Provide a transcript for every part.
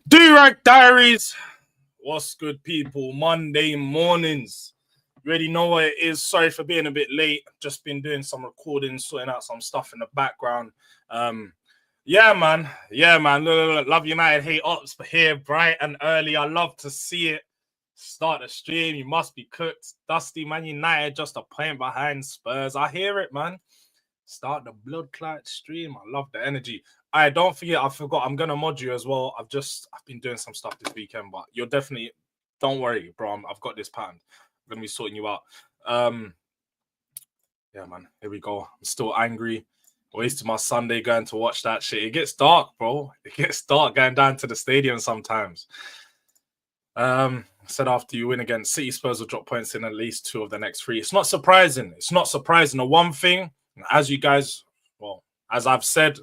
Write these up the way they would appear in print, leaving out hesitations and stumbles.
Durag Diaries. What's good, people? Monday mornings. You already know what it is. Sorry for being a bit late. Just been doing some recording, sorting out some stuff in the background. Yeah, man. Look. Love United, hate Ops, but here bright and early. I love to see it. Start the stream. You must be cooked. Dusty Man United just a point behind Spurs. I hear it, man. Start the blood clot stream. I love the energy. I don't forget, I forgot, I'm gonna mod you as well. I've been doing some stuff this weekend, but you're definitely, don't worry, bro. I've got this pattern. I'm gonna be sorting you out. Yeah, man. Here we go. I'm still angry. Wasted my Sunday going to watch that shit. It gets dark, bro. It gets dark going down to the stadium sometimes. Said after you win against City, Spurs will drop points in at least 2 of the next 3. It's not surprising. It's not surprising. The one thing, as you guys, well, as I've said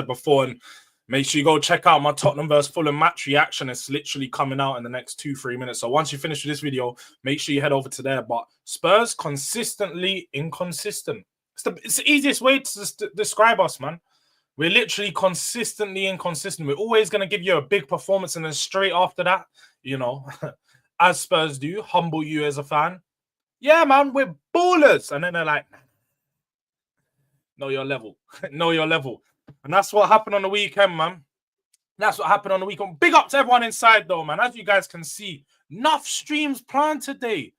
before, and make sure you go check out my Tottenham versus Fulham match reaction. It's literally coming out in the next 2-3 minutes. So once you finish with this video, make sure you head over to there. But Spurs consistently inconsistent. It's the easiest way to describe us, man. We're literally consistently inconsistent. We're always going to give you a big performance, and then straight after that, you know, as Spurs do, humble you as a fan. Yeah, man, we're ballers. And then they're like, know your level. Know your level. And that's what happened on the weekend, man. That's what happened on the weekend. Big up to everyone inside, though, man. As you guys can see, enough streams planned today.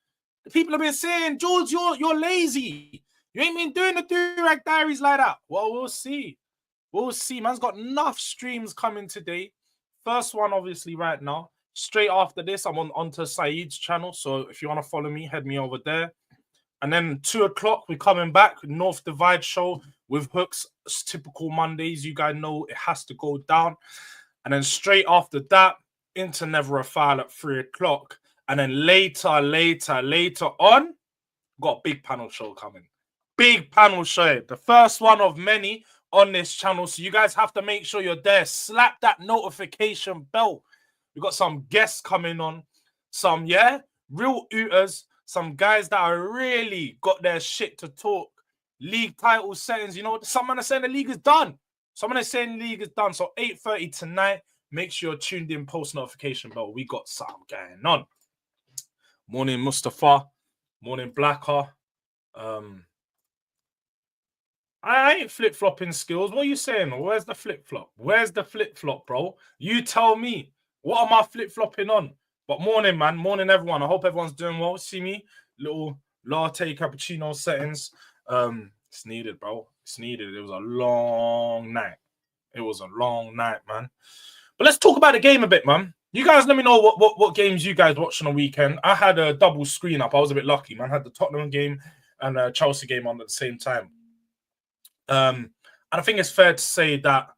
The people have been saying, Jords, you're lazy. You ain't been doing the Durag Diaries like that. Well, we'll see. We'll see. Man's got enough streams coming today. First one, obviously, right now. Straight after this, I'm onto Saeed's channel. So if you want to follow me, head me over there. And then 2 o'clock, we're coming back. North Divide show with Hooks. It's typical Mondays. You guys know it has to go down. And then straight after that, into Never a Foul at 3 o'clock. And then later on, got a big panel show coming. Big panel show. The first one of many on this channel. So you guys have to make sure you're there. Slap that notification bell. We got some guests coming on. Some, real ooters. Some guys that are really got their shit to talk. League title settings, you know, someone is saying the league is done. Someone is saying the league is done. So 8:30 tonight, make sure you're tuned in, post notification bell. We got something going on. Morning, Mustafa. Morning, Blacker. I ain't flip-flopping skills. What are you saying? Where's the flip-flop? Where's the flip-flop, bro? You tell me. What am I flip-flopping on? But morning, man. Morning, everyone. I hope everyone's doing well. See me? Little latte cappuccino settings. It's needed, bro. It's needed. It was a long night. It was a long night, man. But let's talk about the game a bit, man. You guys let me know what games you guys watched on the weekend. I had a double screen up. I was a bit lucky, man. I had the Tottenham game and a Chelsea game on at the same time. And I think it's fair to say that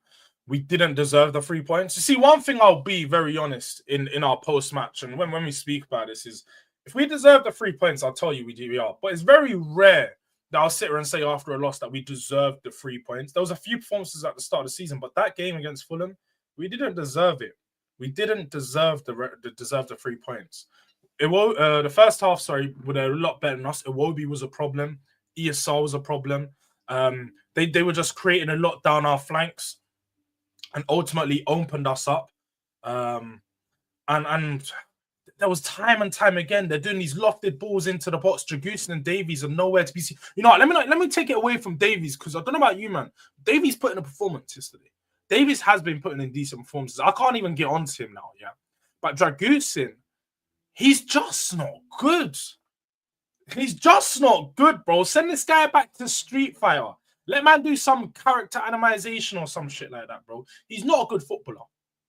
we didn't deserve the 3 points. You see, one thing I'll be very honest in our post-match, and when we speak about this, is if we deserve the 3 points, I'll tell you we are. But it's very rare that I'll sit here and say after a loss that we deserved the 3 points. There was a few performances at the start of the season, but that game against Fulham, we didn't deserve it. We didn't deserve the 3 points. The first half, were a lot better than us. Iwobi was a problem. ESL was a problem. They were just creating a lot down our flanks and ultimately opened us up. And there was time and time again, they're doing these lofted balls into the box. Dragusin and Davies are nowhere to be seen. You know what, let me take it away from Davies, because I don't know about you, man. Davies put in a performance yesterday. Davies has been putting in decent performances. I can't even get onto him now, But Dragusin, he's just not good. He's just not good, bro. Send this guy back to Street Fighter. Let man do some character animation or some shit like that, bro. He's not a good footballer.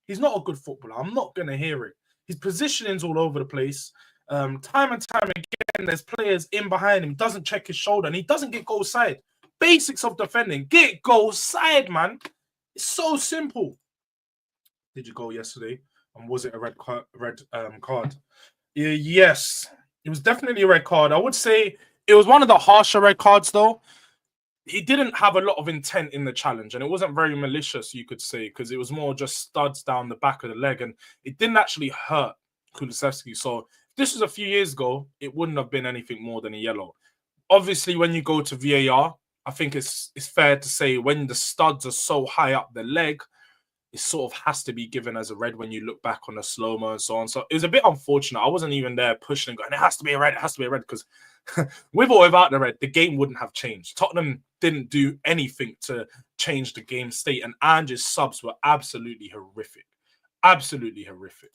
He's not a good footballer. I'm not going to hear it. His positioning's all over the place. Time and time again, there's players in behind him. He doesn't check his shoulder, and he doesn't get goal side. Basics of defending. Get goal side, man. It's so simple. Did you go yesterday? And was it a red card? Yes. It was definitely a red card. I would say it was one of the harsher red cards, though. he didn't have a lot of intent in the challenge, and it wasn't very malicious, you could say, because it was more just studs down the back of the leg, and it didn't actually hurt Kulusevski. So if this was a few years ago, it wouldn't have been anything more than a yellow. Obviously, when you go to VAR, I think it's fair to say when the studs are so high up the leg, it sort of has to be given as a red when you look back on the slow-mo and so on. So it was a bit unfortunate. I wasn't even there pushing and going, it has to be a red, it has to be a red, because with or without the red, the game wouldn't have changed. Tottenham didn't do anything to change the game state, and Ange's subs were absolutely horrific. Absolutely horrific.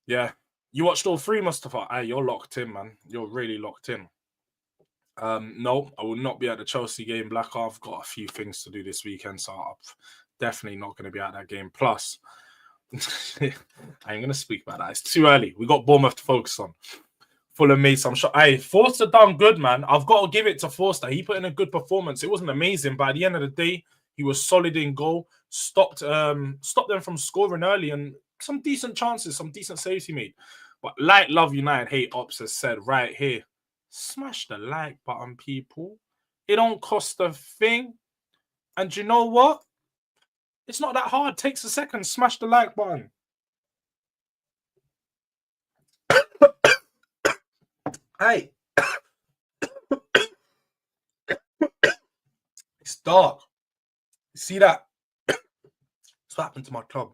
Yeah. You watched all three, Mustafa? Hey, you're locked in, man. You're really locked in. No, I will not be at the Chelsea game, Black. I've got a few things to do this weekend, so I'm definitely not going to be at that game. Plus, I ain't going to speak about that. It's too early. We got Bournemouth to focus on. Fulham made some shot. Hey, Forster done good, man. I've got to give it to Forster. He put in a good performance. It wasn't amazing, but at the end of the day, he was solid in goal. Stopped them from scoring early, and some decent chances, some decent saves he made. But like Love United, Hate Ops has said right here, smash the like button, people. It don't cost a thing. And you know what? It's not that hard. It takes a second. Smash the like button. Hey. It's dark. You see that? What's happened to my club?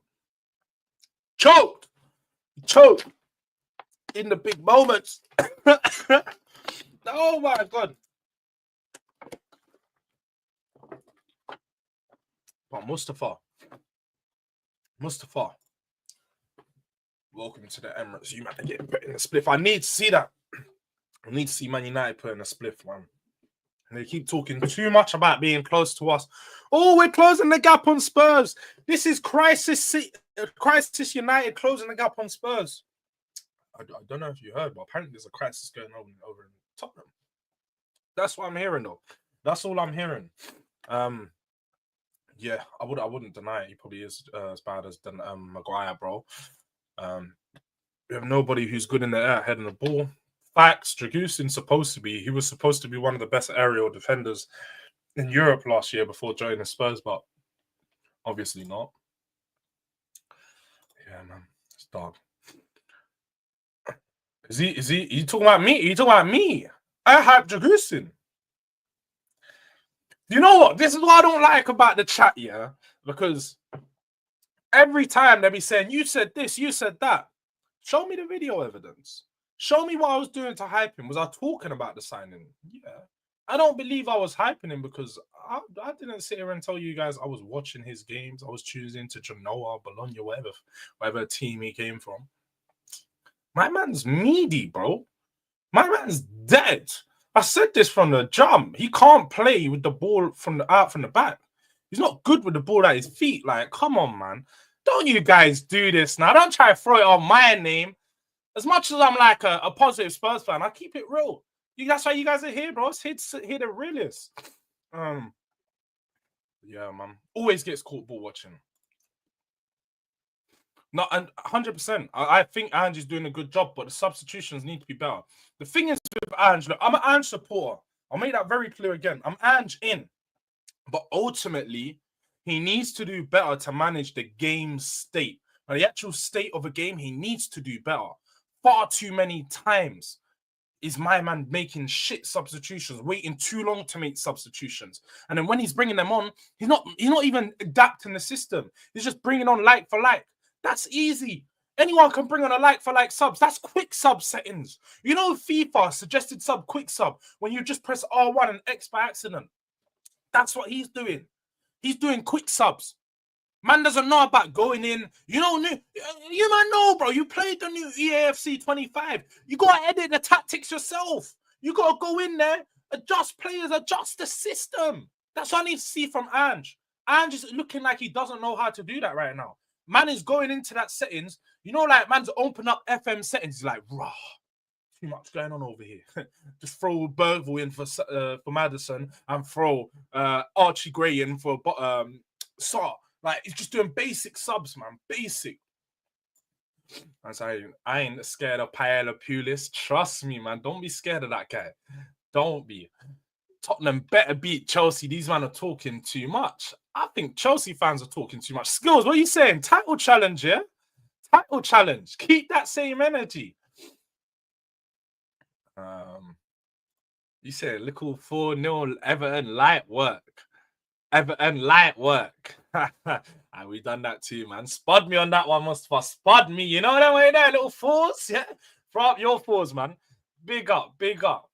Choked. Choked. In the big moments. Oh my God. But Mustafa, welcome to the Emirates. You might get put in a spliff. I need to see that. I need to see Man United put in a spliff, man. And they keep talking too much about being close to us. Oh, we're closing the gap on Spurs. This is crisis United closing the gap on Spurs. I don't know if you heard, but apparently there's a crisis going on over in Tottenham. That's what I'm hearing, though. That's all I'm hearing. Yeah, I wouldn't deny it. He probably is as bad as Maguire, bro. We have nobody who's good in the air heading the ball. Facts, Dragusin's he was supposed to be one of the best aerial defenders in Europe last year before joining Spurs, but obviously not. Yeah, man, it's dark. Is he? You talking about me? You talking about me? I hype Dragusin. You know what? This is what I don't like about the chat, yeah? Because every time they be saying, you said this, you said that. Show me the video evidence. Show me what I was doing to hype him. Was I talking about the signing? Yeah. I don't believe I was hyping him because I didn't sit here and tell you guys I was watching his games. I was choosing to Genoa, Bologna, whatever team he came from. My man's meaty, bro. My man's dead. I said this from the jump. He can't play with the ball from the back. He's not good with the ball at his feet. Like, come on, man. Don't you guys do this now. Don't try to throw it on my name. As much as I'm like a positive Spurs fan, I keep it real. That's why you guys are here, bro. It's here to realist. Yeah, man. Always gets caught ball watching. No, and 100%. I think Ange is doing a good job, but the substitutions need to be better. The thing is with Ange, look, I'm an Ange supporter. I'll make that very clear again. I'm Ange in. But ultimately, he needs to do better to manage the game state. Now, the actual state of a game, he needs to do better. Far too many times is my man making shit substitutions, waiting too long to make substitutions. And then when he's bringing them on, he's not even adapting the system. He's just bringing on like for like. That's easy. Anyone can bring on a like-for-like subs. That's quick sub settings. You know FIFA suggested sub, quick sub, when you just press R1 and X by accident. That's what he's doing. He's doing quick subs. Man doesn't know about going in. You man know, bro. You played the new EAFC 25. You got to edit the tactics yourself. You got to go in there, adjust players, adjust the system. That's what I need to see from Ange. Ange is looking like he doesn't know how to do that right now. Man is going into that settings. You know, like man's open up FM settings. He's like, rah, too much going on over here. Just throw Bergville in for Maddison and throw Archie Gray in for Sarr. Like, he's just doing basic subs, man. Basic. I ain't scared of Paella Pulis. Trust me, man. Don't be scared of that guy. Don't be. Tottenham better beat Chelsea. These men are talking too much. I think Chelsea fans are talking too much. Skills, what are you saying? Title challenge, yeah? Title challenge. Keep that same energy. You said little 4-0 Everton light work. Everton light work. And we done that too, man. Spud me on that one, Mustafa. Spud me. You know that way there, little fours? Yeah. Throw up your fours, man. Big up, big up.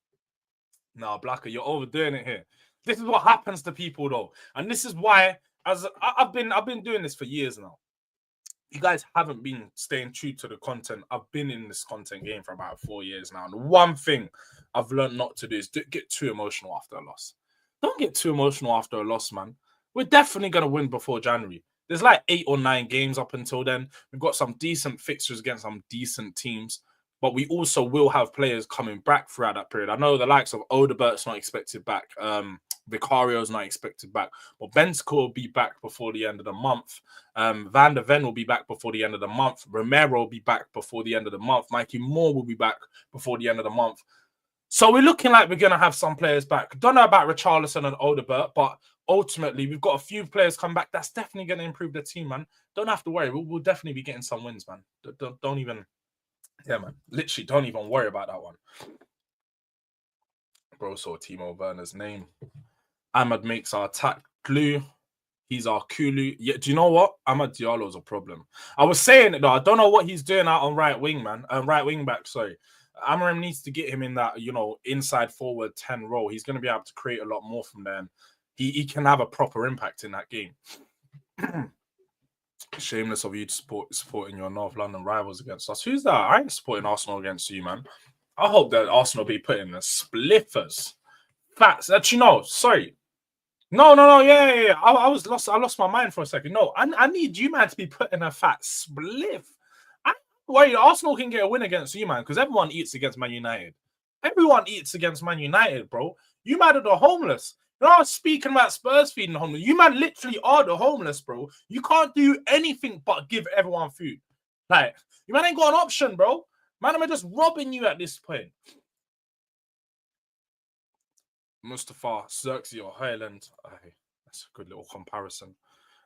No, Blacker, you're overdoing it here. This is what happens to people, though, and this is why, as I've been doing this for years now. You guys haven't been staying true to the content. I've been in this content game for about 4 years now, and the one thing I've learned not to do is get too emotional after a loss. Don't get too emotional after a loss, man. We're definitely gonna win before January. There's like 8 or 9 games up until then. We've got some decent fixtures against some decent teams. But we also will have players coming back throughout that period. I know the likes of Odebert's not expected back. Vicario's not expected back. But Benzco will be back before the end of the month. Van der Ven will be back before the end of the month. Romero will be back before the end of the month. Mikey Moore will be back before the end of the month. So we're looking like we're going to have some players back. Don't know about Richarlison and Odebert, but ultimately we've got a few players come back. That's definitely going to improve the team, man. Don't have to worry. We'll definitely be getting some wins, man. Don't even... Yeah, man. Literally, don't even worry about that one. Bro saw Timo Werner's name. Ahmad makes our attack glue. He's our Kulu. Yeah, do you know what? Ahmad Diallo's a problem. I was saying it, though. I don't know what he's doing out on right wing, man. Right wing back, sorry. Amorim needs to get him in that, inside forward 10 role. He's going to be able to create a lot more from there. And he can have a proper impact in that game. Shameless of you to supporting your North London rivals against us. Who's that? I ain't supporting Arsenal against you, man. I hope that Arsenal be putting the spliffers. Facts. That sorry. No. Yeah. I lost my mind for a second. No, I need you, man, to be putting a fat spliff. Wait, Arsenal can get a win against you, man, because everyone eats against Man United. Everyone eats against Man United, bro. You man are the homeless. You know, speaking about Spurs feeding the homeless, you man literally are the homeless, bro. You can't do anything but give everyone food. Like, you man ain't got an option, bro. Man, I'm just robbing you at this point. Mustafa, Xerxes, or Highland. That's a good little comparison.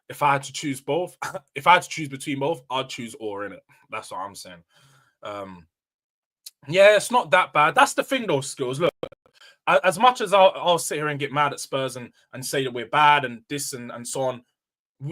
If I had to choose both, if I had to choose between both, I'd choose or in it. That's what I'm saying. Yeah, it's not that bad. That's the thing, though, Skills. Look, as much as I'll sit here and get mad at Spurs and say that we're bad and this and so on,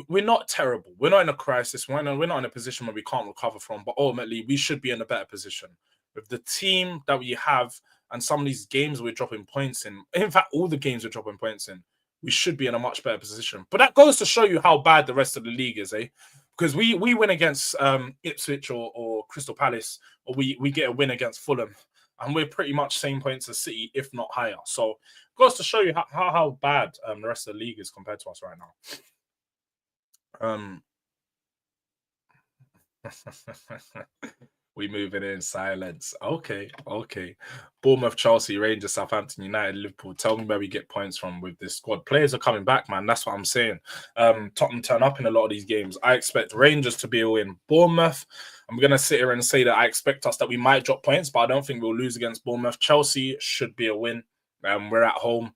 we're not terrible. We're not in a crisis. We're not in a position where we can't recover from. But ultimately, we should be in a better position. With the team that we have and some of these games we're dropping points in fact, all the games we're dropping points in, we should be in a much better position. But that goes to show you how bad the rest of the league is, eh? Because we win against Ipswich or Crystal Palace, or we get a win against Fulham, and we're pretty much same points as City, if not higher. So it goes to show you how bad the rest of the league is compared to us right now. We moving in silence. Okay. Bournemouth, Chelsea, Rangers, Southampton, United, Liverpool. Tell me where we get points from with this squad. Players are coming back, man. That's what I'm saying. Tottenham turn up in a lot of these games. I expect Rangers to be a win. Bournemouth, I'm going to sit here and say that I expect that we might drop points, but I don't think we'll lose against Bournemouth. Chelsea should be a win. We're at home.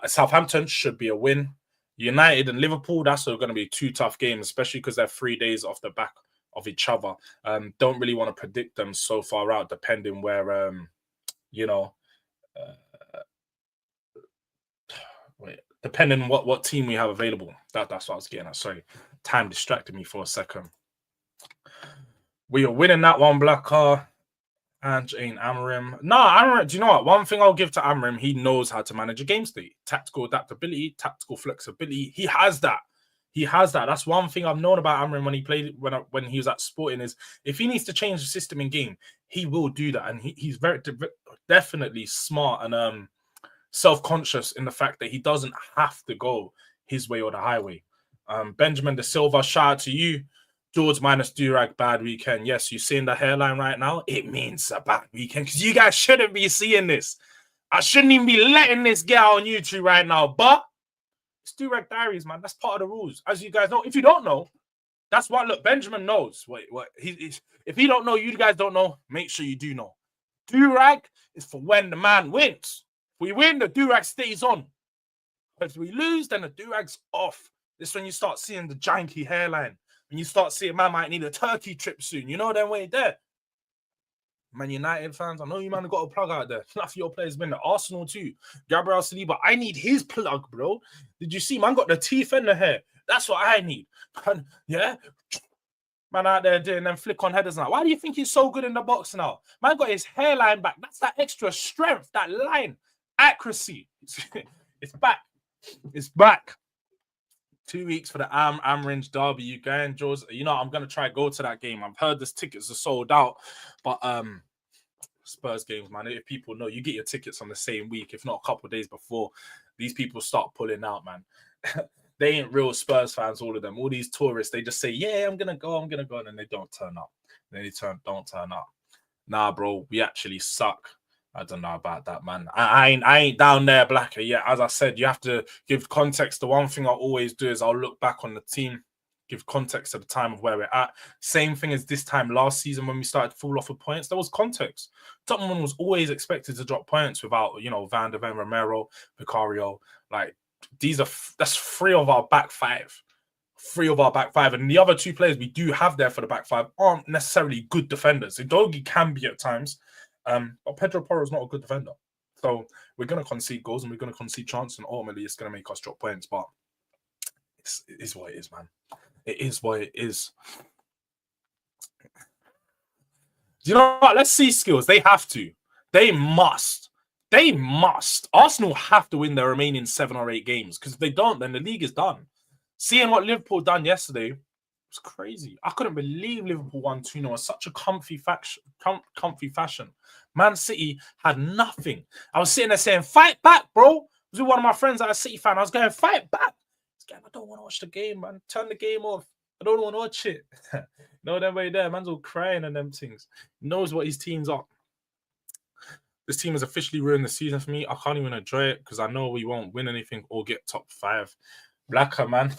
Southampton should be a win. United and Liverpool, that's going to be 2 tough games, especially because they're 3 days off the back of each other. Don't really want to predict them so far out, depending where, depending what team we have available. That's what I was getting at. Sorry, time distracted me for a second. We are winning that one, Blacker. ANGE ain't Amorim. No, Amorim, do you know what? One thing I'll give to Amorim, he knows how to manage a game state. Tactical adaptability, tactical flexibility. He has that. That's one thing I've known about Amorim when he played, when he was at Sporting, is if he needs to change the system in game, he will do that. And he's very definitely smart and self-conscious in the fact that he doesn't have to go his way or the highway. Benjamin De Silva, shout out to you. Jords minus Durag, bad weekend. Yes, you're seeing the hairline right now. It means a bad weekend because you guys shouldn't be seeing this. I shouldn't even be letting this get out on YouTube right now, but it's Durag Diaries, man. That's part of the rules. As you guys know, if you don't know, that's what, look, Benjamin knows. If he don't know, you guys don't know, make sure you do know. Durag is for when the man wins. we win, the Durag stays on. If we lose, then the Durag's off. This is when you start seeing the janky hairline. When you start seeing man might need a turkey trip soon. You know them way there. Man United fans, I know you man got a plug out there. Enough of your players been there. Arsenal too. Gabriel Saliba, I need his plug, bro. Did you see? Man got the teeth and the hair. That's what I need. Man, yeah? Man out there doing them flick on headers now. Why do you think he's so good in the box now? Man got his hairline back. That's that extra strength, that line, accuracy. It's back. It's back. 2 weeks for the Amrange derby. You going, Jords? You know, I'm gonna try to go to that game. I've heard this tickets are sold out, but Spurs games, man. If people know, you get your tickets on the same week, if not a couple of days before. These people start pulling out, man. They ain't real Spurs fans, all of them. All these tourists, they just say, "Yeah, I'm gonna go," and then they don't turn up. Then they don't turn up. Nah, bro, we actually suck. I don't know about that, man. I ain't down there, Blacker, yet. As I said, you have to give context. The one thing I always do is I'll look back on the team, give context at the time of where we're at. Same thing as this time last season when we started to fall off of points. There was context. Tottenham was always expected to drop points without, you know, Van der Ven, Romero, Vicario. Like, that's 3 of our back 5. 3 of our back 5. And the other 2 players we do have there for the back 5 aren't necessarily good defenders. Udogie can be at times. But Pedro Porro is not a good defender. So we're going to concede goals and we're going to concede chances, and ultimately it's going to make us drop points. But it is what it is, man. It is what it is. You know what? Let's see skills. They have to. They must. They must. Arsenal have to win their remaining 7 or 8 games, because if they don't, then the league is done. Seeing what Liverpool done yesterday was crazy. I couldn't believe Liverpool won 2-0 in such a comfy fashion. Man City had nothing. I was sitting there saying, "Fight back, bro." I was with one of my friends that are a City fan. I was going, "Fight back." I don't want to watch the game, man. Turn the game off. I don't want to watch it. No, that way there. Man's all crying and them things. He knows what his team's up. This team has officially ruined the season for me. I can't even enjoy it because I know we won't win anything or get top 5. Blacker, man,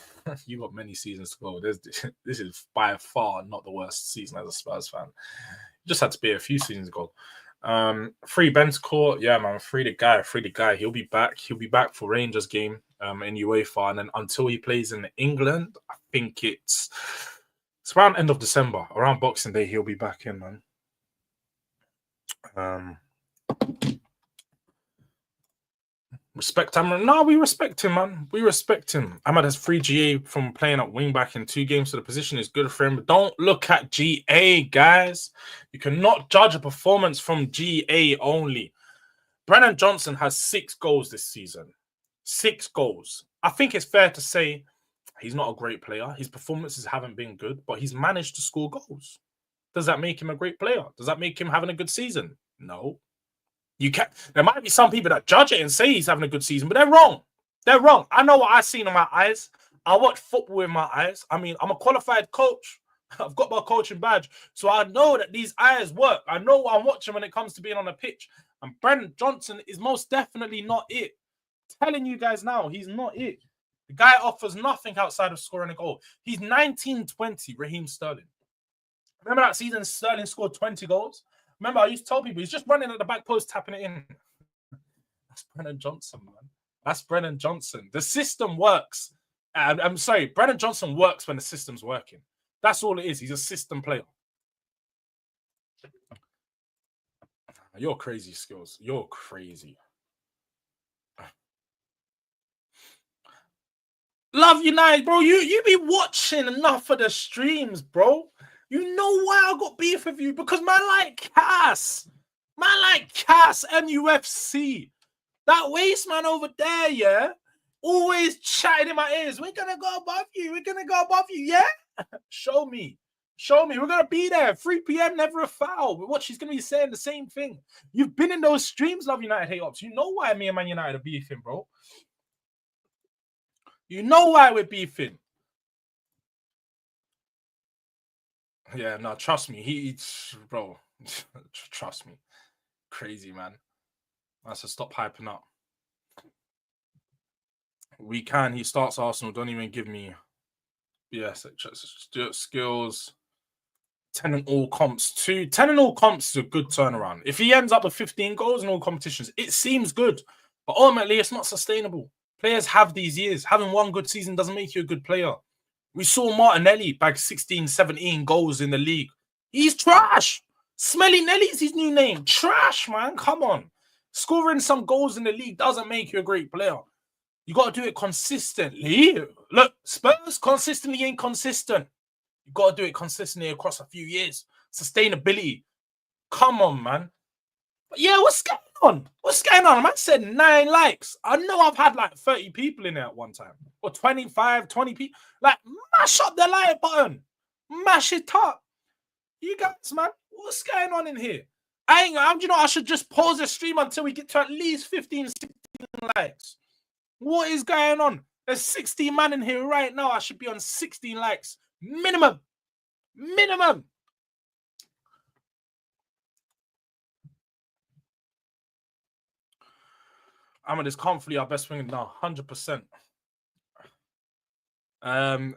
you got many seasons to go. This is by far not the worst season as a Spurs fan. You just had to be a few seasons ago. Free Bentancur, yeah, man, free the guy. He'll be back. He'll be back for Rangers game in UEFA, and then until he plays in England, I think it's around end of December, around Boxing Day. He'll be back in, man. Respect Amran. No, we respect him, man. We respect him. Ahmad has 3 GA from playing at wing back in 2 games, so the position is good for him. But don't look at GA, guys. You cannot judge a performance from GA only. Brennan Johnson has 6 goals this season. 6 goals. I think it's fair to say he's not a great player. His performances haven't been good, but he's managed to score goals. Does that make him a great player? Does that make him having a good season? No. There might be some people that judge it and say he's having a good season, but they're wrong. They're wrong. I know what I've seen in my eyes. I watch football with my eyes. I mean, I'm a qualified coach. I've got my coaching badge. So I know that these eyes work. I know what I'm watching when it comes to being on the pitch. And Brennan Johnson is most definitely not it. I'm telling you guys now, he's not it. The guy offers nothing outside of scoring a goal. He's 19-20, Raheem Sterling. Remember that season Sterling scored 20 goals? Remember, I used to tell people he's just running at the back post, tapping it in. That's Brennan Johnson, man. That's Brennan Johnson. The system works. I'm sorry, Brennan Johnson works when the system's working. That's all it is. He's a system player. You're crazy, Skills. You're crazy. Love United, bro. You be watching enough of the streams, bro. You know why I got beef with you? Because man like Cass. Man like Cass, MUFC. That waste man over there, yeah? Always chatting in my ears. We're going to go above you. We're going to go above you, yeah? Show me. Show me. We're going to be there. 3 p.m., never a foul. But what she's going to be saying the same thing. You've been in those streams, Love United Hate Ops. You know why me and Man United are beefing, bro. You know why we're beefing. Yeah, no, trust me. Bro, trust me. Crazy, man. I said, stop hyping up. We can. He starts Arsenal. Don't even give me. Yes, skills. 10 in all comps. 10 in all comps is a good turnaround. If he ends up with 15 goals in all competitions, it seems good. But ultimately, it's not sustainable. Players have these years. Having one good season doesn't make you a good player. We saw Martinelli bag 16, 17 goals in the league. He's trash. Smelly Nelly's his new name. Trash, man. Come on. Scoring some goals in the league doesn't make you a great player. You got to do it consistently. Look, Spurs consistently ain't consistent. You got to do it consistently across a few years. Sustainability. Come on, man. But yeah, what's going on? What's going on? I said 9 likes. I know I've had like 30 people in there at one time. Or 25, 20 people. Like, mash up the like button. Mash it up. You guys, man, what's going on in here? I should just pause the stream until we get to at least 15, 16 likes. What is going on? There's 16 man in here right now. I should be on 16 likes. Minimum. Minimum. Ahmed is comfortably our best winger now, 100%.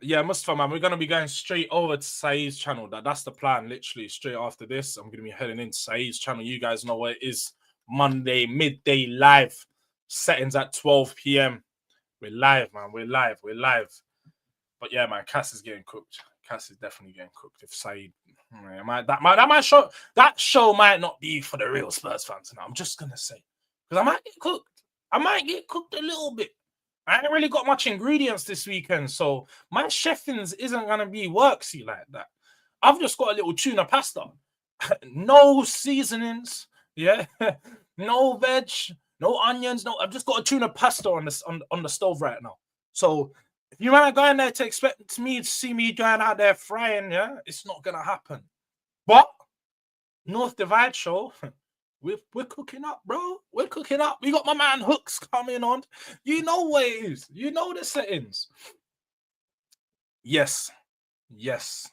Yeah, Mustafa, man, we're going to be going straight over to Saeed's channel. That's the plan, literally. Straight after this, I'm going to be heading into Saeed's channel. You guys know where it is. Monday, midday live. Settings at 12 p.m. We're live, man. We're live. But yeah, man, Cass is getting cooked. Cass is definitely getting cooked. If Saeed, that show might not be for the real Spurs fans. Now, I'm just going to say. Because I might get cooked. I might get cooked a little bit. I ain't really got much ingredients this weekend, so my chefings isn't going to be worksy like that. I've just got a little tuna pasta. No seasonings, yeah? No veg, no onions, no. I've just got a tuna pasta on the stove right now. So if you want to go in there to expect me to see me going out there frying, yeah, it's not going to happen. But North Divide show... We're cooking up, bro. We're cooking up. We got my man Hooks coming on. You know what it is. You know the settings. Yes. This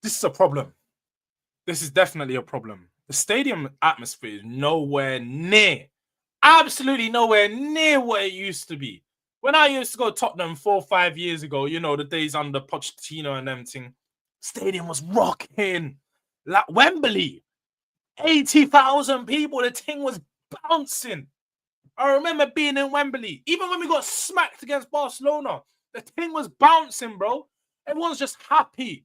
is a problem. This is definitely a problem. The stadium atmosphere is nowhere near, absolutely nowhere near what it used to be. When I used to go to Tottenham 4 or 5 years ago, you know, the days under Pochettino and everything, stadium was rocking. Like Wembley. 80,000 people, the thing was bouncing. I remember being in Wembley. Even when we got smacked against Barcelona, the thing was bouncing, bro. Everyone's just happy.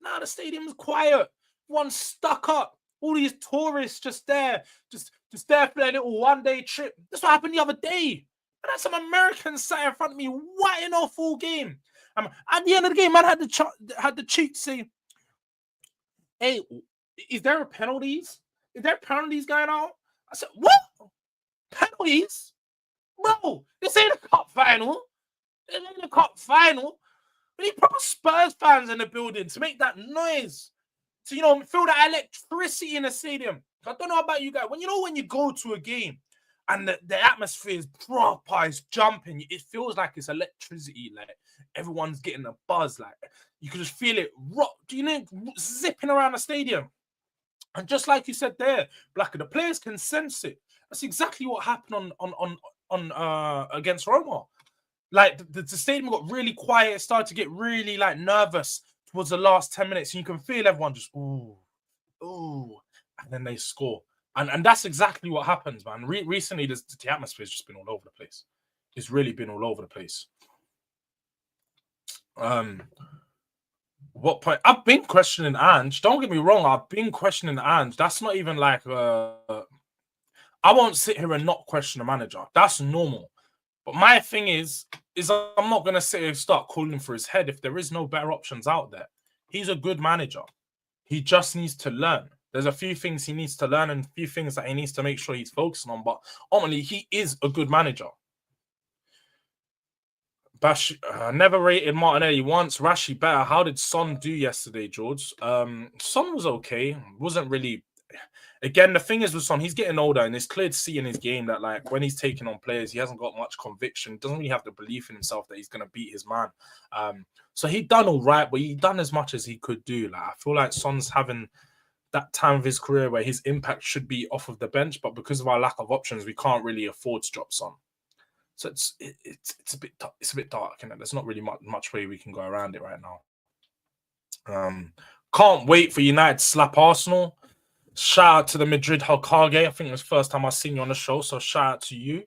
Now the stadium's quiet. Everyone's stuck up. All these tourists just there, just there for their little one-day trip. That's what happened the other day. And had some Americans sat in front of me whiting off all game. At the end of the game, man had the cheek to say, hey, is there penalties? Is there penalties going on? I said, what? Penalties? Bro, this ain't a cup final. It ain't a cup final. We need proper Spurs fans in the building to make that noise. To, you know, feel that electricity in the stadium. I don't know about you guys. When you go to a game and the atmosphere is proper, it's jumping, it feels like it's electricity. Like everyone's getting a buzz. Like you can just feel it rock, zipping around the stadium. And just like you said there, Blacker, the players can sense it. That's exactly what happened on against Roma. Like the stadium got really quiet, it started to get really like nervous towards the last 10 minutes, and you can feel everyone just ooh, and then they score. And that's exactly what happens, man. Recently, the atmosphere has just been all over the place. It's really been all over the place. What point? I've been questioning ANGE. Don't get me wrong. I've been questioning ANGE. That's not even like I won't sit here and not question a manager. That's normal. But my thing is I'm not gonna sit here and start calling for his head if there is no better options out there. He's a good manager. He just needs to learn. There's a few things he needs to learn and a few things that he needs to make sure he's focusing on. But ultimately, he is a good manager. Bash never rated Martinelli once. Rashi better. How did Son do yesterday, Jords? Son was okay. Wasn't really. Again, the thing is with Son, he's getting older, and it's clear to see in his game that like when he's taking on players, he hasn't got much conviction. Doesn't really have the belief in himself that he's gonna beat his man. So he done all right, but he done as much as he could do. Like I feel like Son's having that time of his career where his impact should be off of the bench, but because of our lack of options, we can't really afford to drop Son. So it's a bit dark, and there's not really much way we can go around it right now. Can't wait for United to slap Arsenal. Shout out to the Madrid Hokage. I think it was the first time I seen you on the show, so shout out to you.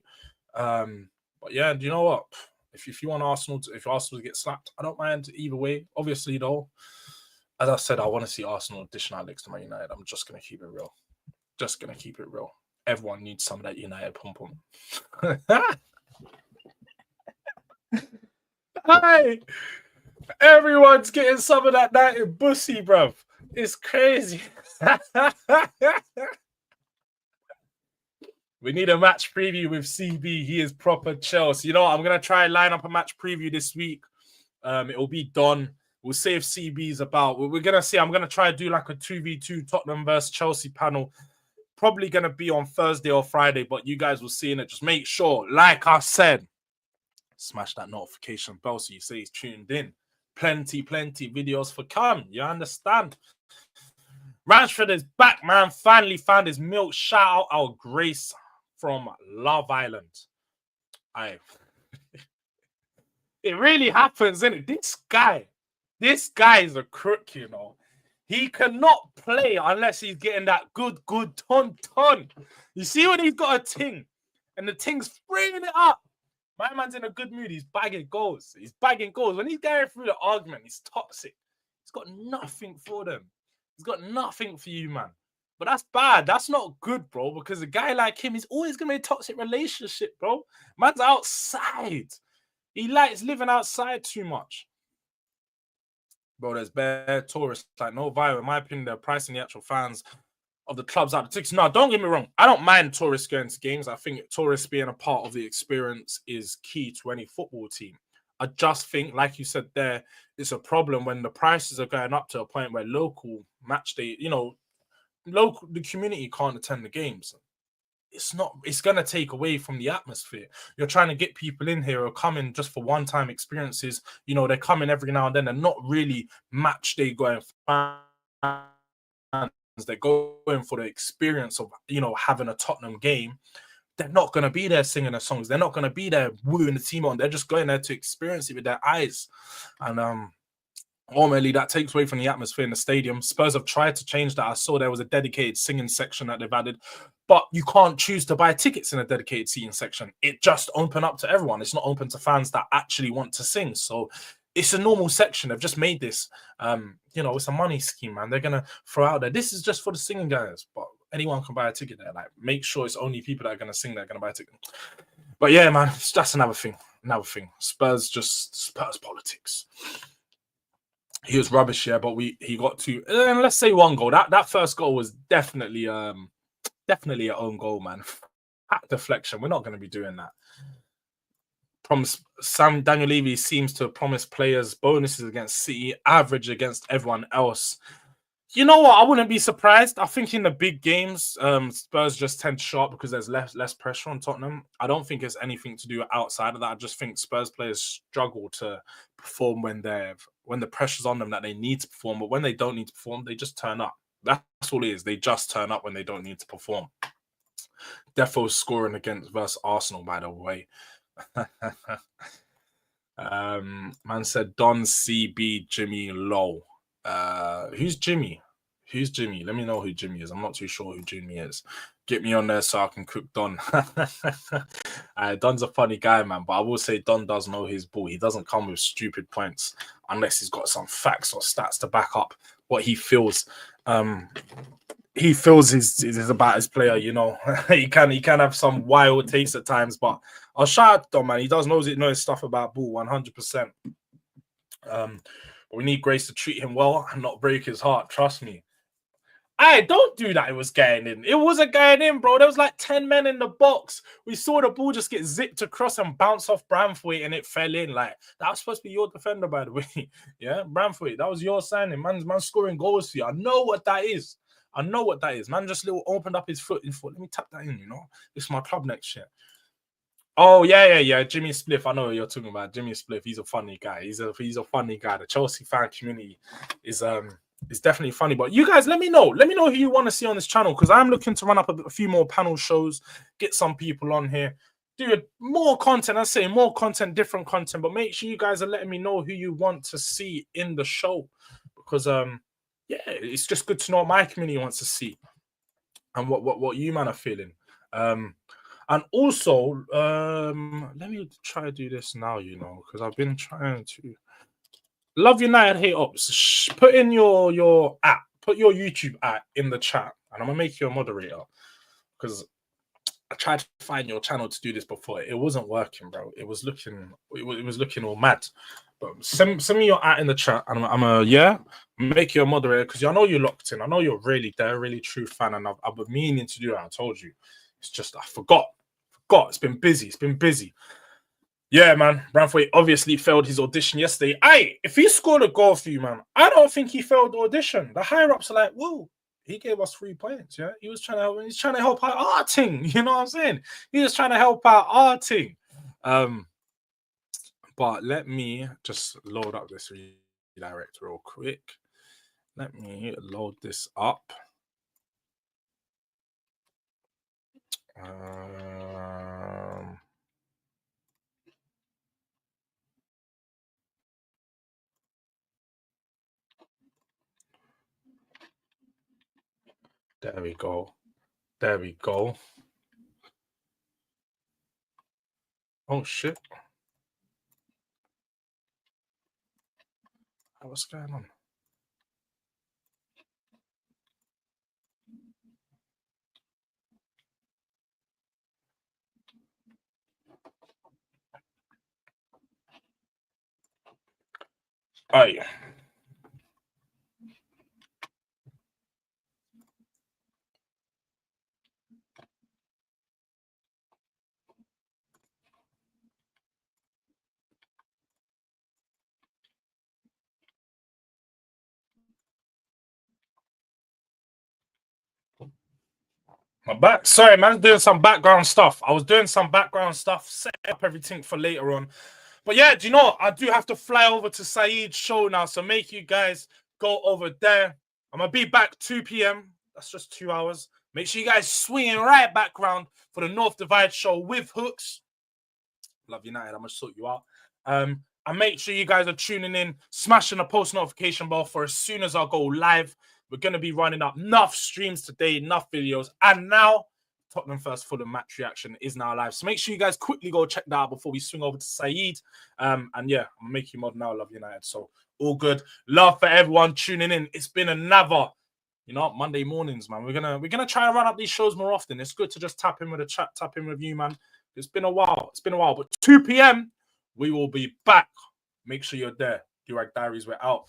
But yeah, do you know what? If you want Arsenal, if Arsenal get slapped, I don't mind either way. Obviously, though, as I said, I want to see Arsenal dishing out licks to Man United. I'm just gonna keep it real. Just gonna keep it real. Everyone needs some of that United pum pum. Hi, everyone's getting some of that United bussy, bruv. It's crazy. We need a match preview with CB. He is proper Chelsea. You know what? I'm gonna try and line up a match preview this week. It'll be done. We'll see if CB's about. We're gonna see. I'm gonna try to do like a 2v2 Tottenham versus Chelsea panel. Probably gonna be on Thursday or Friday, but you guys will see in it. Just make sure, like I said, smash that notification bell so you say he's tuned in. Plenty videos for come. You understand? Rashford is back, man. Finally found his milk. Shout out our Grace from Love Island. It really happens, isn't it? This guy is a crook, you know. He cannot play unless he's getting that good ton. You see when he's got a ting and the ting's bringing it up. My man's in a good mood. He's bagging goals. When he's going through the argument, he's toxic. He's got nothing for them. He's got nothing for you, man. But that's bad. That's not good, bro, because a guy like him is always going to be a toxic relationship, bro. Man's outside. He likes living outside too much. Bro, there's bare tourists. Like, no vibe. In my opinion, they're pricing the actual fans of the clubs out the tickets. No, don't get me wrong. I don't mind tourists going to games. I think tourists being a part of the experience is key to any football team. I just think, like you said there, it's a problem when the prices are going up to a point where local match day, you know, the community can't attend the games. It's going to take away from the atmosphere. You're trying to get people in here who are coming just for one-time experiences. You know, they're coming every now and then. They're not really match day going fans. They're going for the experience of, you know, having a Tottenham game. They're not going to be there singing their songs. They're not going to be there wooing the team on. They're just going there to experience it with their eyes. And ultimately, that takes away from the atmosphere in the stadium. Spurs have tried to change that. I saw there was a dedicated singing section that they've added, but you can't choose to buy tickets in a dedicated seating section. It just open up to everyone. It's not open to fans that actually want to sing. So it's a normal section. They've just made this. You know, it's a money scheme, man. They're going to throw out there. This is just for the singing guys, but anyone can buy a ticket there. Like, make sure it's only people that are going to sing that are going to buy a ticket. But yeah, man, that's another thing. Spurs politics. He was rubbish, yeah, but he got to let's say one goal. That first goal was definitely an own goal, man. Hat deflection. We're not going to be doing that. Daniel Levy seems to promise players bonuses against City, average against everyone else. You know what? I wouldn't be surprised. I think in the big games, Spurs just tend to show up because there's less pressure on Tottenham. I don't think it's anything to do outside of that. I just think Spurs players struggle to perform when the pressure's on them that they need to perform. But when they don't need to perform, they just turn up. That's all it is. They just turn up when they don't need to perform. Defoe's scoring versus Arsenal, by the way. Man said Don CB Jimmy Low. Who's Jimmy? Let me know who Jimmy is. I'm not too sure who Jimmy is. Get me on there so I can cook Don. Don's a funny guy, man, but I will say Don does know his ball. He doesn't come with stupid points unless he's got some facts or stats to back up what he feels. He feels is about his player, you know. he can have some wild takes at times, but I'll shout out Don, man. He does know his stuff about ball 100%. But we need Grace to treat him well and not break his heart. Trust me. Don't do that. It was getting in. It wasn't getting in, bro. There was like 10 men in the box. We saw the ball just get zipped across and bounce off Branthwaite and it fell in. Like, that was supposed to be your defender, by the way. Yeah, Branthwaite, that was your signing. Man's scoring goals for you. I know what that is. Man just opened up his foot. Let me tap that in, you know. This is my club next year. Oh, yeah. Jimmy Spliff. I know what you're talking about. Jimmy Spliff. He's a funny guy. He's a funny guy. The Chelsea fan community is definitely funny. But you guys, let me know. Let me know who you want to see on this channel, because I'm looking to run up a few more panel shows, get some people on here, do more content. I say more content, different content. But make sure you guys are letting me know who you want to see in the show, because yeah, it's just good to know what my community wants to see. and what you man are feeling. And also, let me try to do this now, because I've been trying to. Love United hate ups. Put in your app, put your YouTube app in the chat, and I'm gonna make you a moderator because I tried to find your channel to do this before. It wasn't working, bro. It was looking all mad. But send me your at in the chat, and I'm a make you a moderator because I know you're locked in. I know you're really there, really true fan, and I've been meaning to do that. I told you. It's just I forgot. It's been busy. Yeah, man. Branthwaite obviously failed his audition yesterday. If he scored a goal for you, man, I don't think he failed the audition. The higher ups are like, whoa, he gave us 3 points. Yeah, he's trying to help out our team. You know what I'm saying? He was trying to help out our team. But let me just load up this redirect real quick. Let me load this up. There we go. Oh shit. What's going on? Aye. Sorry, man, doing some background stuff. I was doing some background stuff, setting up everything for later on. But yeah, do you know what? I do have to fly over to Saeed's show now, so make you guys go over there. I'm gonna be back 2 p.m. That's just 2 hours. Make sure you guys swinging right back round for the North Divide show with Hooks. Love United. I'm gonna sort you out. And make sure you guys are tuning in, smashing the post notification bell for as soon as I go live. We're gonna be running up enough streams today, enough videos, and now Tottenham first Fulham match reaction is now live. So make sure you guys quickly go check that out before we swing over to Saeed. And yeah, I'm gonna make you mod now. Love United. So all good. Love for everyone tuning in. It's been another, Monday mornings, man. We're gonna try and run up these shows more often. It's good to just tap in with the chat, tap in with you, man. It's been a while. But 2 p.m. we will be back. Make sure you're there. Durag Diaries, we're out.